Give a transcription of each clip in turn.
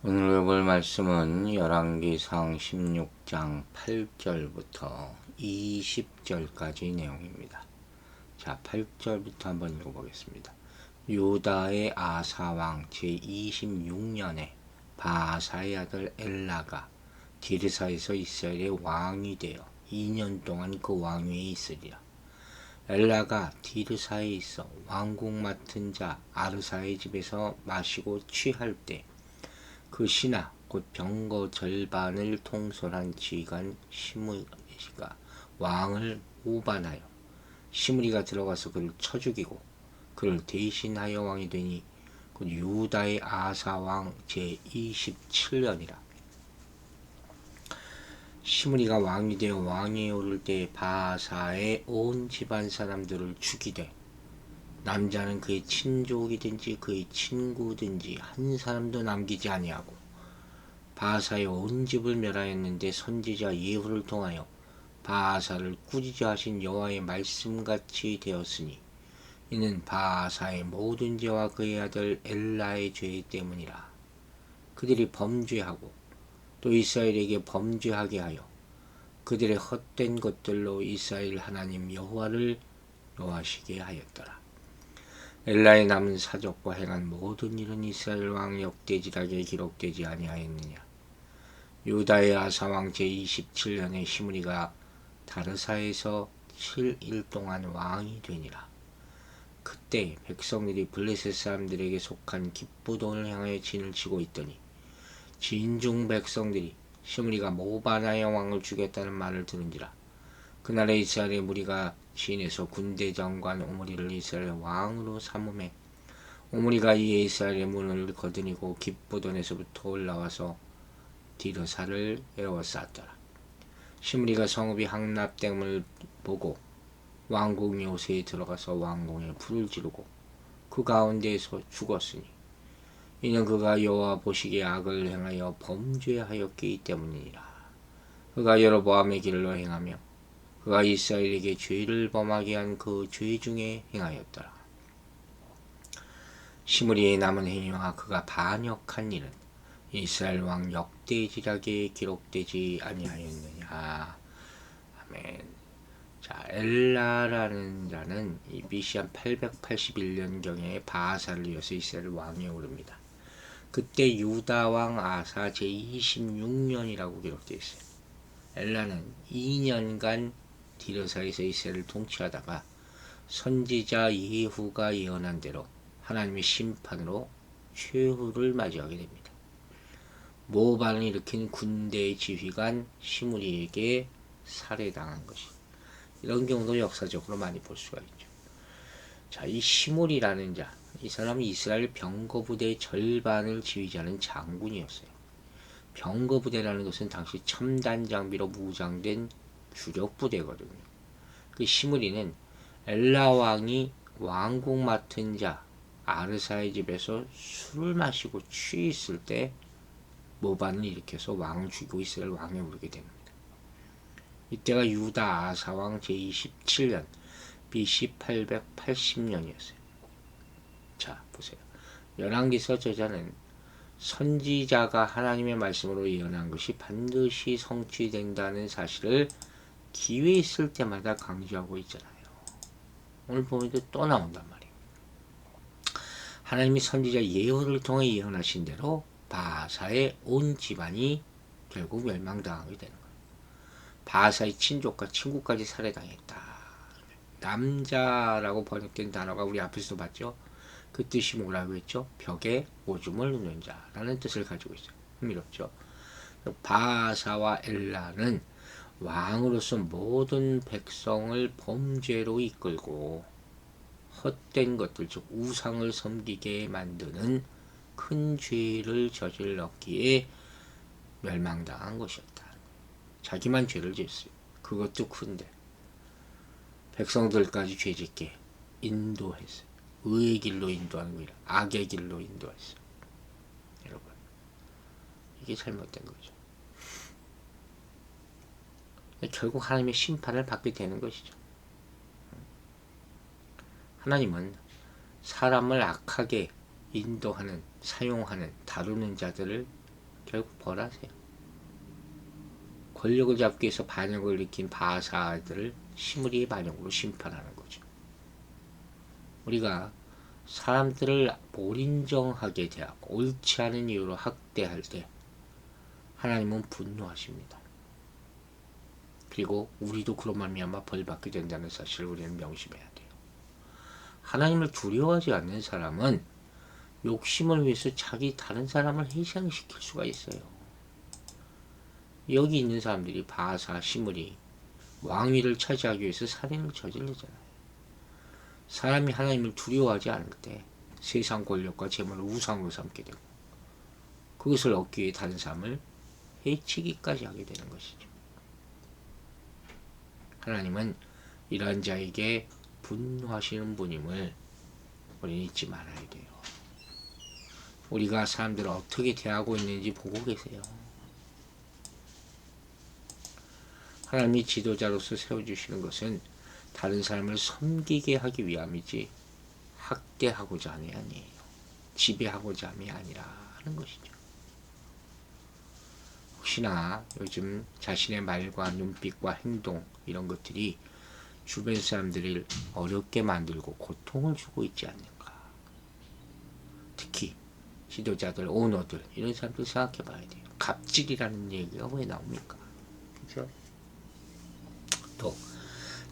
오늘 볼 말씀은 열왕기상 16장 8절부터 20절까지 내용입니다. 자, 8절부터 한번 읽어보겠습니다. 유다의 아사왕 제26년에 바하사의 아들 엘라가 디르사에서 이스라엘의 왕이 되어 2년 동안 그 왕위에 있으리라. 엘라가 디르사에 있어 왕국 맡은 자 아르사의 집에서 마시고 취할 때 그 신하 곧 병거 절반을 통솔한 지휘관 시므리가 왕을 오반하여 시므리가 들어가서 그를 쳐 죽이고 그를 대신하여 왕이 되니 곧 유다의 아사 왕 제27년이라. 시므리가 왕이 되어 왕위에 오를 때 바하사의 온 집안 사람들을 죽이되 남자는 그의 친족이든지 그의 친구든지 한 사람도 남기지 아니하고 바하사의 온 집을 멸하였는데 선지자 예후를 통하여 바하사를 꾸짖어 하신 여호와의 말씀같이 되었으니 이는 바하사의 모든 죄와 그의 아들 엘라의 죄 때문이라. 그들이 범죄하고 또 이스라엘에게 범죄하게 하여 그들의 헛된 것들로 이스라엘 하나님 여호와를 노하시게 하였더라. 엘라의 남은 사적과 행한 모든 일은 이스라엘 왕 역대지락에 기록되지 아니하였느냐. 유다의 아사왕 제27년에 시므리가 다르사에서 7일 동안 왕이 되니라. 그때 백성들이 블레셋 사람들에게 속한 기브돈을 향하여 진을 치고 있더니 진중 백성들이 시므리가 모바나의 왕을 죽였다는 말을 들은지라. 그날에 이스라엘의 무리가 진에서 군대 장관 오므리를 이스라엘 왕으로 삼음해 오므리가 이에 이스라엘의 문을 거드니고 기브돈에서부터 올라와서 디르사를 에워쌌더라. 시므리가 성읍이 항납됨을 보고 왕궁 요새에 들어가서 왕궁에 불을 지르고 그 가운데에서 죽었으니 이는 그가 여호와 보시기에 악을 행하여 범죄하였기 때문이니라. 그가 여로보암의 길로 행하며 그가 이스라엘에게 죄를 범하게 한 그 죄 중에 행하였더라. 시므리의 남은 행위와 그가 반역한 일은 이스라엘 왕 역대지락에 기록되지 아니하였느냐. 아멘. 자, 엘라라는 자는 이 BC 한 881년경에 바하사를 이어서 이스라엘 왕에 오릅니다. 그때 유다 왕 아사 제26년이라고 기록되어 있어요. 엘라는 2년간 디르사에서 이스라엘을 통치하다가 선지자 예후가 예언한 대로 하나님의 심판으로 최후를 맞이하게 됩니다. 모반을 일으킨 군대의 지휘관 시므리에게 살해당한 것이, 이런 경우도 역사적으로 많이 볼 수가 있죠. 자, 이 시므리라는 자, 이 사람은 이스라엘 병거부대의 절반을 지휘자는 장군이었어요. 병거부대라는 것은 당시 첨단 장비로 무장된 주력 부대거든요. 그 시므리는 엘라 왕이 왕국 맡은 자 아르사의 집에서 술을 마시고 취해 있을 때 모반을 일으켜서 왕을 죽이고 이스라엘 왕에 오르게 됩니다. 이때가 유다 아사왕 제27년 BC 880년이었어요. 자, 보세요. 열왕기서 저자는 선지자가 하나님의 말씀으로 예언한 것이 반드시 성취된다는 사실을 기회 있을 때마다 강조하고 있잖아요. 오늘 보면도 또 나온단 말이에요. 하나님이 선지자 예후를 통해 예언하신 대로 바하사의 온 집안이 결국 멸망당하게 되는 거예요. 바하사의 친족과 친구까지 살해당했다. 남자라고 번역된 단어가 우리 앞에서도 봤죠. 그 뜻이 뭐라고 했죠? 벽에 오줌을 누는 자라는 뜻을 가지고 있어요. 흥미롭죠. 바하사와 엘라는 왕으로서 모든 백성을 범죄로 이끌고 헛된 것들, 즉 우상을 섬기게 만드는 큰 죄를 저질렀기에 멸망당한 것이었다. 자기만 죄를 지었어요. 그것도 큰데 백성들까지 죄짓게 인도했어요. 의의 길로 인도하는 거예요. 악의 길로 인도했어요. 여러분, 이게 잘못된 거죠. 결국 하나님의 심판을 받게 되는 것이죠. 하나님은 사람을 악하게 인도하는, 사용하는, 다루는 자들을 결국 벌하세요. 권력을 잡기 위해서 반역을 일으킨 바하사들을 시므리의 반역으로 심판하는 거죠. 우리가 사람들을 몰인정하게 대하고 옳지 않은 이유로 학대할 때 하나님은 분노하십니다. 그리고 우리도 그런 말미암아 벌받게 된다는 사실을 우리는 명심해야 돼요. 하나님을 두려워하지 않는 사람은 욕심을 위해서 자기 다른 사람을 해상시킬 수가 있어요. 여기 있는 사람들이 바하사, 시므리 왕위를 차지하기 위해서 살인을 저지르잖아요. 사람이 하나님을 두려워하지 않을 때 세상 권력과 재물을 우상으로 삼게 되고 그것을 얻기 위해 다른 사람을 해치기까지 하게 되는 것이죠. 하나님은 이러한 자에게 분노하시는 분임을 우리는 잊지 말아야 돼요. 우리가 사람들을 어떻게 대하고 있는지 보고 계세요. 하나님이 지도자로서 세워주시는 것은 다른 사람을 섬기게 하기 위함이지 학대하고자 함이 아니에요. 지배하고자 함이 아니라 하는 것이죠. 혹시나 요즘 자신의 말과 눈빛과 행동 이런 것들이 주변 사람들을 어렵게 만들고 고통을 주고 있지 않는가. 특히 지도자들, 오너들 이런 사람들 생각해 봐야 돼요. 갑질이라는 얘기가 왜 나옵니까? 그죠? 또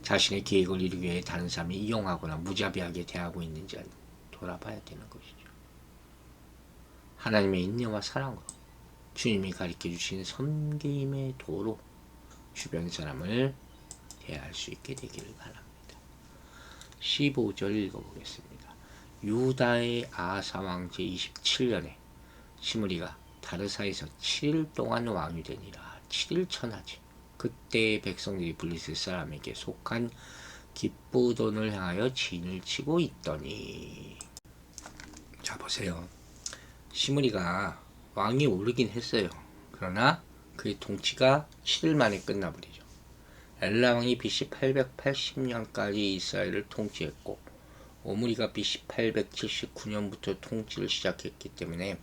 자신의 계획을 이루기 위해 다른 사람이 이용하거나 무자비하게 대하고 있는지 돌아봐야 되는 것이죠. 하나님의 인내와 사랑과 주님이 가르쳐 주신 섬김의 도로 주변 사람을 대할 수 있게 되기를 바랍니다. 15절 읽어보겠습니다. 유다의 아사 왕 제27년에 시므리가 다르사에서 7일 동안 왕이 되니라. 7일 천하지. 그때 백성들이 블레셋 사람에게 속한 기쁘돈을 향하여 진을 치고 있더니. 자 보세요. 시므리가 왕이 오르긴 했어요. 그러나 그의 통치가 7일 만에 끝나버리죠. 엘라 왕이 BC 880년까지 이스라엘을 통치했고 오므리가 BC 879년부터 통치를 시작했기 때문에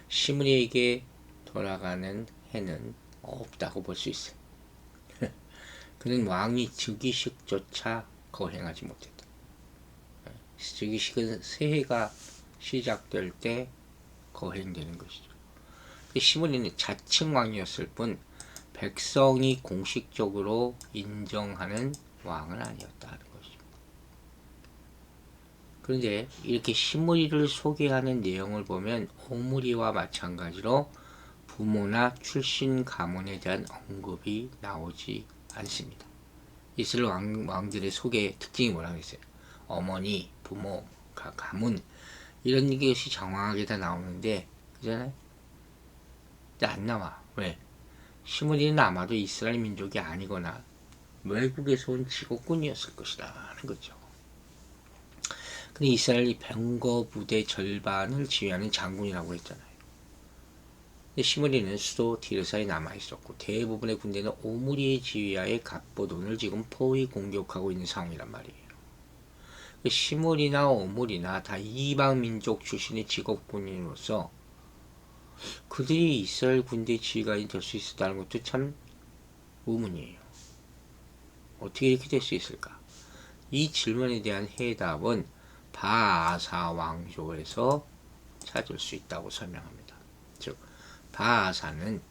시므리에게 돌아가는 해는 없다고 볼 수 있어요. 그는 왕이 즉위식조차 거행하지 못했다. 즉위식은 새해가 시작될 때 거행되는 것이죠. 시므리는 자칭 왕이었을 뿐 백성이 공식적으로 인정하는 왕은 아니었다. 그런데 이렇게 시므리를 소개하는 내용을 보면 오므리와 마찬가지로 부모나 출신 가문에 대한 언급이 나오지 않습니다. 이스라엘 왕들의 소개의 특징이 뭐라고 했어요? 어머니, 부모, 가문 이런 것이 장황하게 다 나오는데 그잖아요? 근데 안 나와. 왜? 시므리는 아마도 이스라엘 민족이 아니거나 외국에서 온 직업군이었을 것이다 하는 거죠. 근데 이스라엘이 병거 부대 절반을 지휘하는 장군이라고 했잖아요. 근데 시므리는 수도 디르사에 남아있었고 대부분의 군대는 오므리의 지휘하에 갑보돈을 지금 포위 공격하고 있는 상황이란 말이에요. 시므리나 오므리나 다 이방 민족 출신의 직업군인으로서 그들이 이스라엘 군대 지휘관이 될 수 있었다는 것도 참 의문이에요. 어떻게 이렇게 될 수 있을까? 이 질문에 대한 해답은 바아사 왕조에서 찾을 수 있다고 설명합니다. 즉 바아사는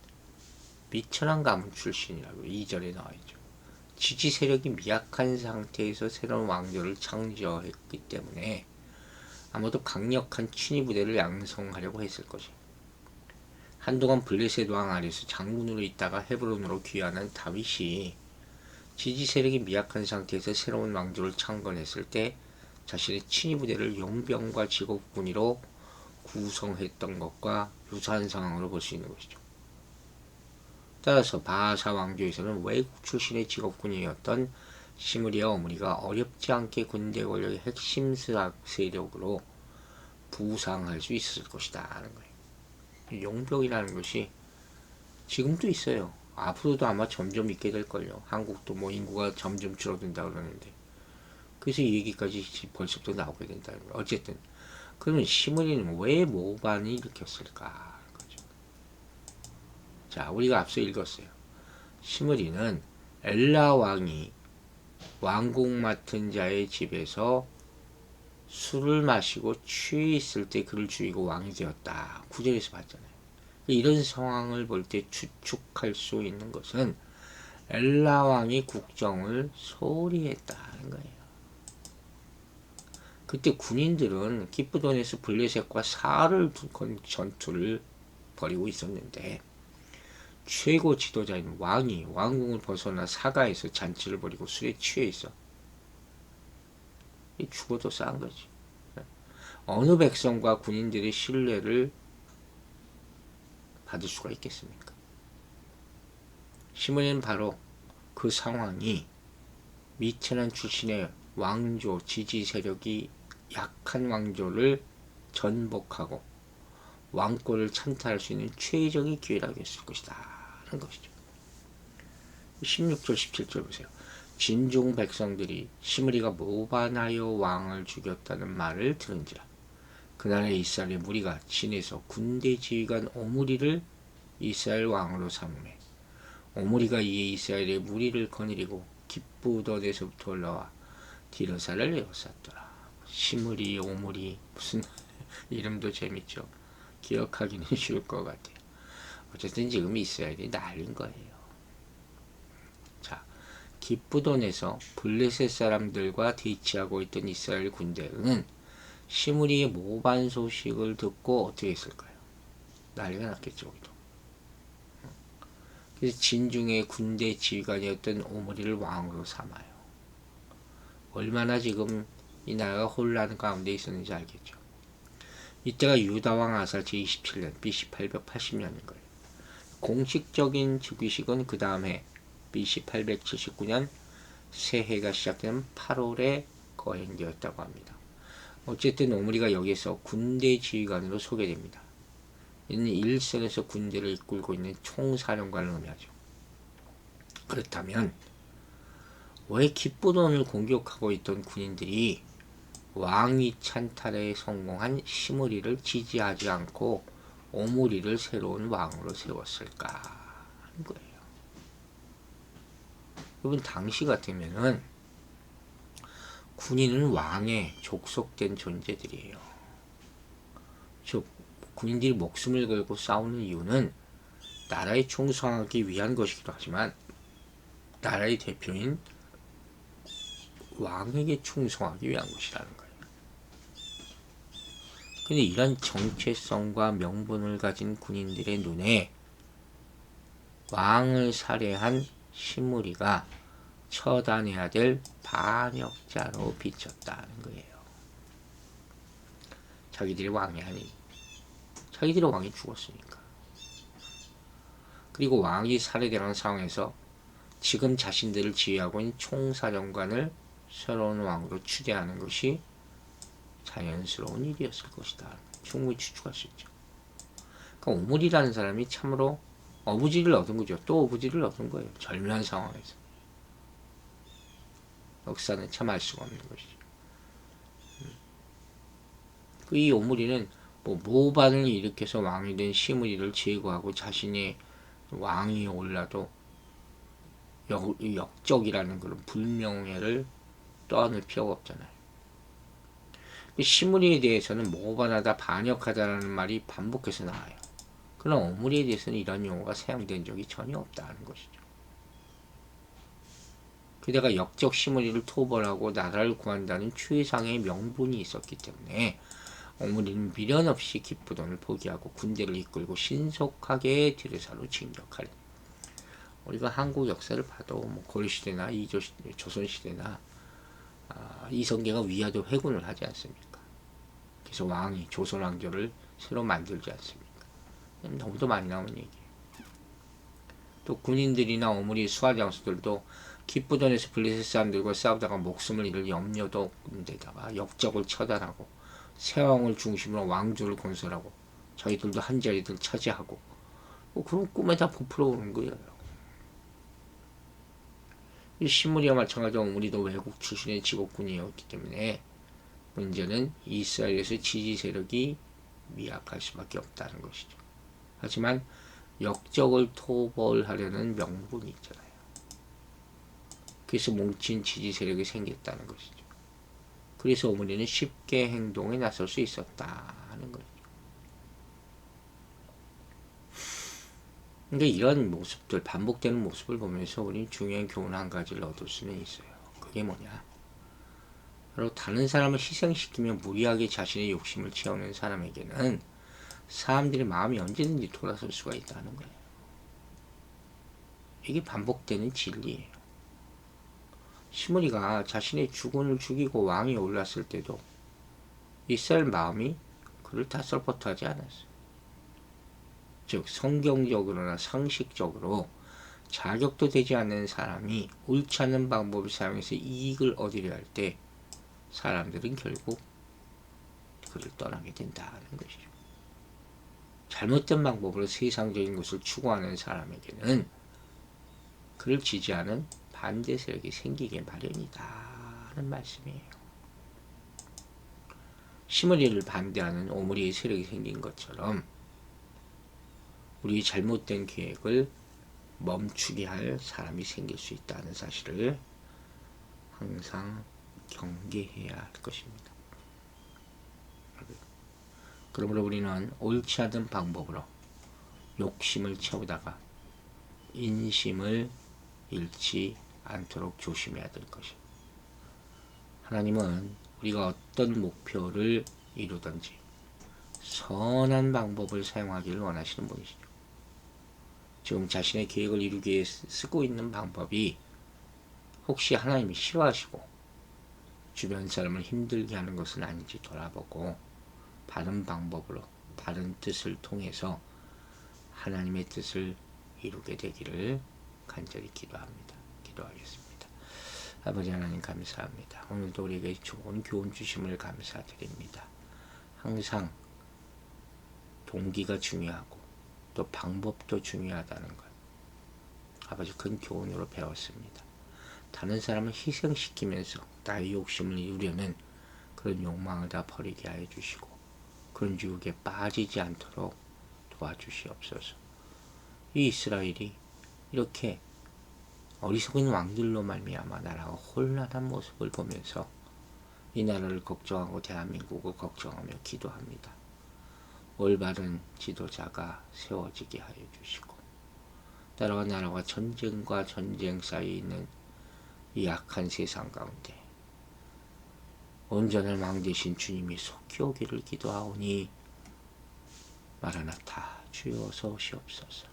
미천한 가문 출신이라고 2절에 나와있죠. 지지 세력이 미약한 상태에서 새로운 왕조를 창조했기 때문에 아마도 강력한 친위 부대를 양성하려고 했을 것이에요. 한동안 블레셋 왕 아래서 장군으로 있다가 헤브론으로 귀환한 다윗이 지지 세력이 미약한 상태에서 새로운 왕조를 창건했을 때 자신의 친위 부대를 용병과 직업군으로 구성했던 것과 유사한 상황으로 볼 수 있는 것이죠. 따라서 바하사 왕조에서는 외국 출신의 직업군이었던 시므리와 오므리가 어렵지 않게 군대 권력의 핵심 세력으로 부상할 수 있었을 것이다 하는 거예요. 용병이라는 것이 지금도 있어요. 앞으로도 아마 점점 있게 될걸요. 한국도 뭐 인구가 점점 줄어든다 그러는데 그래서 이 얘기까지 벌써부터 나오게 된다는 거예요. 어쨌든 그러면 시므리는 왜 모반을 일으켰을까? 그죠? 자, 우리가 앞서 읽었어요. 시므리는 엘라 왕이 왕궁 맡은 자의 집에서 술을 마시고 취해 있을 때 그를 죽이고 왕이 되었다. 9절에서 봤잖아요. 이런 상황을 볼 때 추측할 수 있는 것은 엘라 왕이 국정을 소홀히 했다는 거예요. 그때 군인들은 기브돈에서 블레셋과 사흘을 둔 전투를 벌이고 있었는데 최고 지도자인 왕이 왕궁을 벗어나 사가에서 잔치를 벌이고 술에 취해 있어. 죽어도 싼 거지. 어느 백성과 군인들의 신뢰를 받을 수가 있겠습니까? 시므리는 바로 그 상황이 미천한 출신의 왕조 지지 세력이 약한 왕조를 전복하고 왕권을 찬탈할 수 있는 최적의 기회라고 했을 것이다 하는 것이죠. 16절 17절 보세요. 진중 백성들이 시므리가 모반하여 왕을 죽였다는 말을 들은지라 그날에 이스라엘의 무리가 진에서 군대 지휘관 오므리를 이스라엘 왕으로 삼으매 오므리가 이에 이스라엘의 무리를 거느리고 기브돈에서부터 올라와 디르사를 에워쌌더라. 시므리 오므리 무슨 이름도 재밌죠. 기억하기는 쉬울 것 같아요. 어쨌든 지금 이스라엘이 난린 거예요. 자, 기브돈에서 블레셋 사람들과 대치하고 있던 이스라엘 군대는 시므리의 모반 소식을 듣고 어떻게 했을까요? 난리가 났겠죠. 우리도. 그래서 진중의 군대 지휘관이었던 오므리를 왕으로 삼아요. 얼마나 지금 이 나라가 혼란 가운데 있었는지 알겠죠. 이때가 유다왕 아사 제27년 BC 880년인 거예요. 공식적인 즉위식은 그 다음 해 BC 879년 새해가 시작되는 8월에 거행되었다고 합니다. 어쨌든 오므리가 여기서 군대 지휘관으로 소개됩니다. 이는 일선에서 군대를 이끌고 있는 총사령관을 의미하죠. 그렇다면 왜 기브돈을 공격하고 있던 군인들이 왕위 찬탈에 성공한 시므리를 지지하지 않고 오므리를 새로운 왕으로 세웠을까 하는 거예요. 여러분 당시 같으면은 군인은 왕에 족속된 존재들이에요. 즉 군인들이 목숨을 걸고 싸우는 이유는 나라에 충성하기 위한 것이기도 하지만 나라의 대표인 왕에게 충성하기 위한 것이라는 거예요. 근데 이런 정체성과 명분을 가진 군인들의 눈에 왕을 살해한 시므리가 처단해야 될 반역자로 비쳤다는 거예요. 자기들이 왕이 아니, 자기들의 왕이 죽었으니까. 그리고 왕이 살해되는 상황에서 지금 자신들을 지휘하고 있는 총사령관을 새로운 왕으로 추대하는 것이 자연스러운 일이었을 것이다. 충분히 추측할 수 있죠. 그러니까 오므리라는 사람이 참으로 어부지를 얻은 거죠. 또 어부지를 얻은 거예요. 절묘한 상황에서. 역사는 참 알 수가 없는 것이죠. 이 오므리는 모반을 일으켜서 왕이 된 시므리를 제거하고 자신이 왕이 올라도 역적이라는 그런 불명예를 떠안을 필요가 없잖아요. 시므리에 대해서는 모반하다, 반역하다라는 말이 반복해서 나와요. 그러나 오므리에 대해서는 이런 용어가 사용된 적이 전혀 없다는 것이죠. 그대가 역적 시므리를 토벌하고 나라를 구한다는 최상의 명분이 있었기 때문에 오므리는 미련 없이 기브돈을 포기하고 군대를 이끌고 신속하게 디르사로 진격하려. 우리가 한국 역사를 봐도 고려시대나 조선시대나 이성계가 위화도 회군을 하지 않습니까? 그래서 왕이 조선왕조를 새로 만들지 않습니까? 너무도 많이 나오는 얘기예요. 또 군인들이나 오므리 수하장수들도 기브돈에서 블레셋 사람들과 싸우다가 목숨을 잃을 염려도 없는 데다가 역적을 처단하고 세왕을 중심으로 왕조를 건설하고 자기들도 한 자리들 차지하고 그런 꿈에 다 부풀어 오는 거예요. 이 시므리와 마찬가지로 오므리도 외국 출신의 직업군이었기 때문에 문제는 이스라엘에서 지지 세력이 미약할 수밖에 없다는 것이죠. 하지만 역적을 토벌하려는 명분이 있잖아요. 그래서 뭉친 지지 세력이 생겼다는 것이죠. 그래서 어머니는 쉽게 행동에 나설 수 있었다 하는 거죠. 근데 이런 모습들, 반복되는 모습을 보면서 우리는 중요한 교훈 한 가지를 얻을 수는 있어요. 그게 뭐냐? 바로 다른 사람을 희생시키며 무리하게 자신의 욕심을 채우는 사람에게는 사람들의 마음이 언제든지 돌아설 수가 있다는 거예요. 이게 반복되는 진리예요. 시므리가 자신의 주군을 죽이고 왕이 올랐을 때도 이스라엘 마음이 그를 다 썰퍼트하지 않았어요. 즉 성경적으로나 상식적으로 자격도 되지 않는 사람이 옳지 않은 방법을 사용해서 이익을 얻으려 할 때 사람들은 결국 그를 떠나게 된다는 것이죠. 잘못된 방법으로 세상적인 것을 추구하는 사람에게는 그를 지지하는 반대 세력이 생기게 마련이다 하는 말씀이에요. 시므리를 반대하는 오므리의 세력이 생긴 것처럼 우리 잘못된 계획을 멈추게 할 사람이 생길 수 있다는 사실을 항상 경계해야 할 것입니다. 그러므로 우리는 옳지 않은 방법으로 욕심을 채우다가 인심을 잃지 않도록 조심해야 될 것입니다. 하나님은 우리가 어떤 목표를 이루든지 선한 방법을 사용하기를 원하시는 분이시죠. 지금 자신의 계획을 이루기 위해 쓰고 있는 방법이 혹시 하나님이 싫어하시고 주변 사람을 힘들게 하는 것은 아닌지 돌아보고 바른 방법으로 바른 뜻을 통해서 하나님의 뜻을 이루게 되기를 간절히 기도합니다. 기도하겠습니다. 아버지 하나님 감사합니다. 오늘도 우리에게 좋은 교훈 주심을 감사드립니다. 항상 동기가 중요하고 또 방법도 중요하다는 것 아버지 큰 교훈으로 배웠습니다. 다른 사람을 희생시키면서 나의 욕심을 이루려는 그런 욕망을 다 버리게 하여 주시고 그런 유혹에 빠지지 않도록 도와주시옵소서. 이 이스라엘이 이렇게 어리석은 왕들로 말미암아 나라가 혼란한 모습을 보면서 이 나라를 걱정하고 대한민국을 걱정하며 기도합니다. 올바른 지도자가 세워지게 하여 주시고 나라와 전쟁과 전쟁 사이에 있는 이 악한 세상 가운데 온전한 왕 되신 주님이 속히 오기를 기도하오니 마라나타 주여 어서 오시옵소서.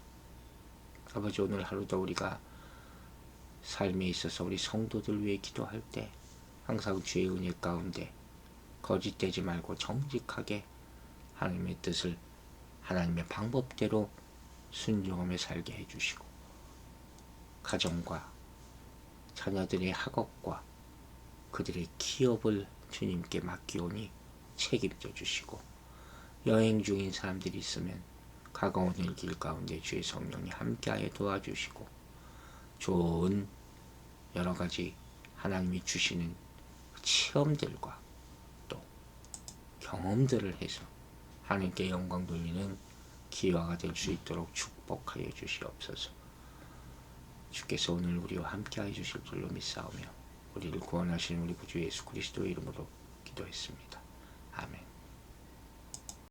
아버지 오늘 하루도 우리가 삶에 있어서 우리 성도들 위해 기도할 때 항상 주의 은혜 가운데 거짓되지 말고 정직하게 하나님의 뜻을 하나님의 방법대로 순종하며 살게 해주시고 가정과 자녀들의 학업과 그들의 기업을 주님께 맡기오니 책임져 주시고 여행 중인 사람들이 있으면 가까운 길 가운데 주의 성령이 함께하여 도와주시고 좋은 여러가지 하나님이 주시는 체험들과 또 경험들을 해서 하나님께 영광 돌리는 기회가 될 수 있도록 축복하여 주시옵소서. 주께서 오늘 우리와 함께하여 주실 줄로 믿사오며 우리를 구원하시는 우리 구주 예수 그리스도의 이름으로 기도했습니다. 아멘.